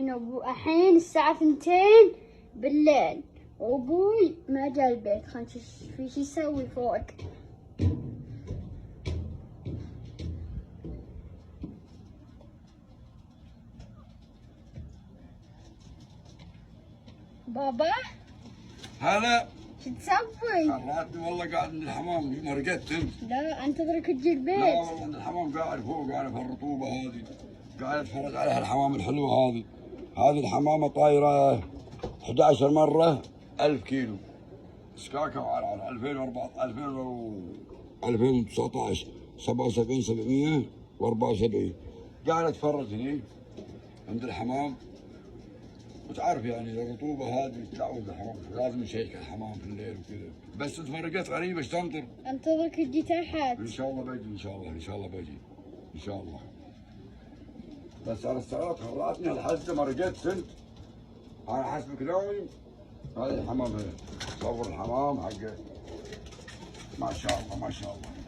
الحين الساعة 2 بالليل وابوي ما جاء البيت. خلنا نشوف في شي يسوي فوق. بابا هلا. شو تسوي؟ خلاتني والله قاعد من الحمام. ما رقدت انت؟ لا انتظرك تجي البيت. لا والله من الحمام قاعد فوق، قاعد في الرطوبه هذه، قاعد اتفرج على الحمام الحلوه هذه. هذه الحمامه طايره 11 مره 1000 كيلو سكاكه على 2019 77 774. قاعد اتفرج هني عند الحمام. وتعرف يعني الرطوبه هذه تعود الحمام، لازم نشيك الحمام في الليل وكذا. بس تفرقت غريبه. ايش تنطر؟ انتظرك تجي تحت. ان شاء الله بجي، ان شاء الله، ان شاء الله بجي، ان شاء الله. بس انا استغربت خلاتني الحزه ما رقدت انت. انا حسبك نايم. هذا الحمام هنا، صور الحمام حقه. ما شاء الله ما شاء الله.